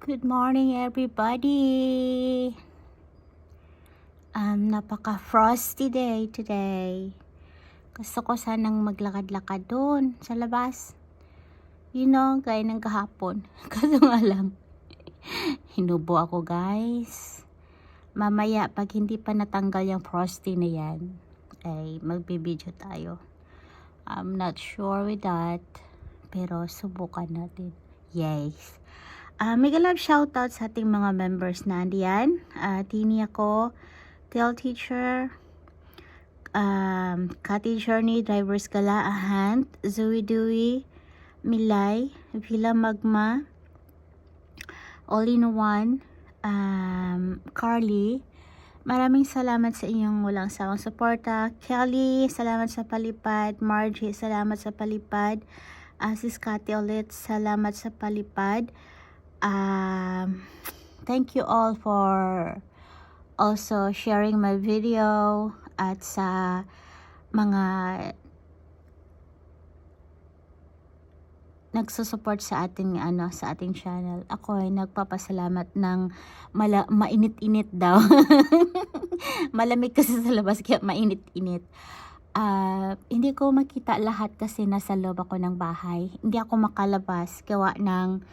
Good morning, everybody. Napaka-frosty day today. Gusto ko sanang maglakad-lakad doon sa labas. Gaya ng kahapon. Kaso nga lang, hinubo ako, guys. Mamaya, pag hindi pa natanggal yung frosty na yan, ay magbibideo tayo. I'm not sure with that, pero subukan natin. Yes. Mega love shoutout sa ating mga members na andiyan. Tini ako, Tel Teacher, Kati Journey, Drivers Gala, Ahant, Zoe Dewey, Milay, Villa Magma, All in One, Carly. Maraming salamat sa inyong walang sawang suporta. Kelly, salamat sa palipad. Margie, salamat sa palipad. Sis Kati ulit, salamat sa palipad. Thank you all for also sharing my video at sa mga nagsusupport sa ating sa ating channel. Ako ay nagpapasalamat ng mainit-init daw. Malamig kasi sa labas kaya mainit-init. Hindi ko makita lahat kasi nasa loob ako ng bahay. Hindi ako makalabas gawa ng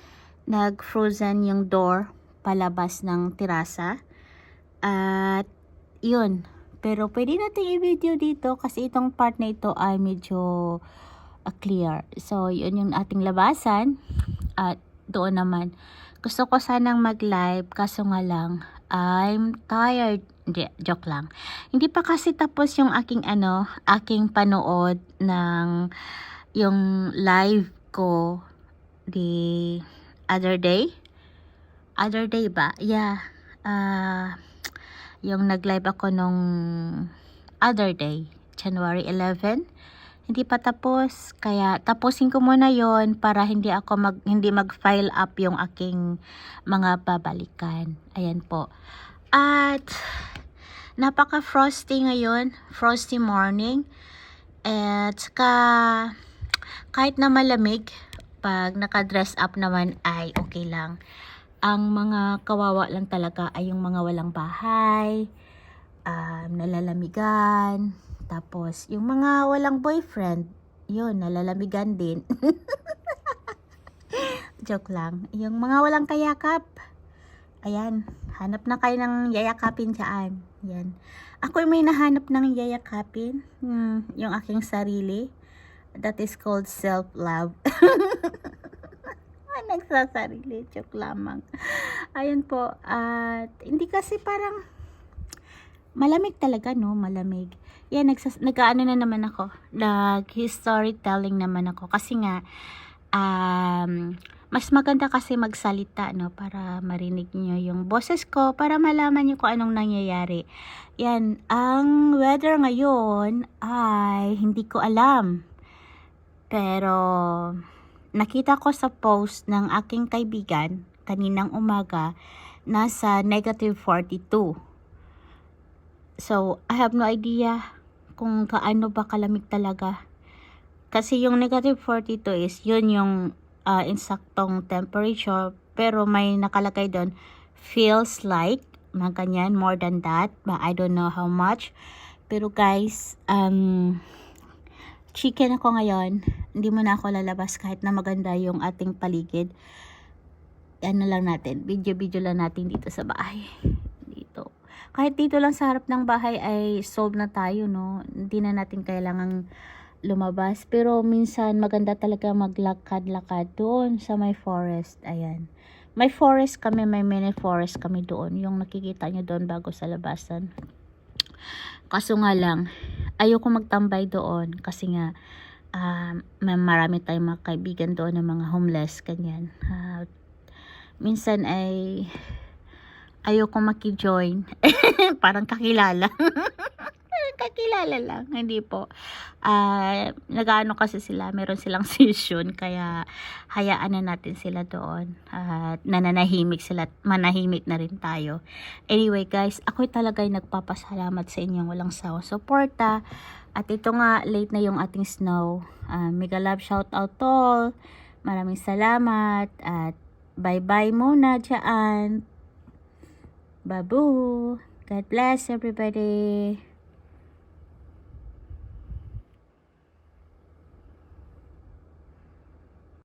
nag-frozen yung door palabas ng terasa. At yun. Pero pwede natin i-video dito kasi itong part na ito ay medyo clear. So yun yung ating labasan. At doon naman. Gusto ko sanang mag-live kaso nga lang I'm tired. Hindi, joke lang. Hindi pa kasi tapos yung aking panood ng yung live ko the other day ba? Yeah. Yung nag-live ako nung other day, January 11. Hindi pa tapos, kaya tapusin ko muna yon para hindi mag-file up yung aking mga babalikan. Ayan po. At napaka-frosty ngayon, frosty morning. At saka kahit na malamig, pag naka-dress up naman ay okay lang. Ang mga kawawa lang talaga ay yung mga walang bahay, nalalamigan, tapos yung mga walang boyfriend, yun, nalalamigan din. Joke lang. Yung mga walang kayakap, ayan, hanap na kayo ng yayakapin dyan. Yan. Ako may nahanap ng yayakapin, yung aking sarili. That is called self-love. Nagsasarili, joke lamang. Ayun po, at hindi kasi parang malamig talaga, no? Malamig. Yan, nag-ano na naman ako. Nag-storytelling naman ako. Kasi nga, mas maganda kasi magsalita, no? Para marinig nyo yung boses ko, para malaman nyo kung anong nangyayari. Yan, ang weather ngayon ay hindi ko alam. Pero nakita ko sa post ng aking kaibigan kaninang umaga, nasa -42. So, I have no idea kung gaano ba kalamig talaga. Kasi yung -42 is yun yung insaktong temperature, pero may nakalagay doon, feels like, mga ganyan, more than that, but I don't know how much. Pero guys, chicken ako ngayon. Hindi mo na ako lalabas kahit na maganda yung ating paligid. Ano lang natin, video lang natin dito sa bahay. Dito. Kahit dito lang sa harap ng bahay ay solve na tayo, no? Hindi na natin kailangang lumabas. Pero minsan maganda talaga maglakad-lakad doon sa may forest. Ayan. May forest kami, may mini forest kami doon. Yung nakikita nyo doon bago sa labasan. Kaso nga lang, ayoko magtambay doon kasi nga marami tayong mga kaibigan doon ng mga homeless, ganyan. Minsan ay ayoko maki-join. Parang kakilala. Kakilala lang, hindi po. Nag-ano kasi sila, meron silang session, kaya hayaan na natin sila doon. Nananahimik sila, manahimik na rin tayo. Anyway guys, ako talaga ay nagpapasalamat sa inyong walang sawang suporta. At ito nga, late na yung ating snow. Mega love shout out all. Maraming salamat. At bye-bye muna dyan. Babu. God bless everybody.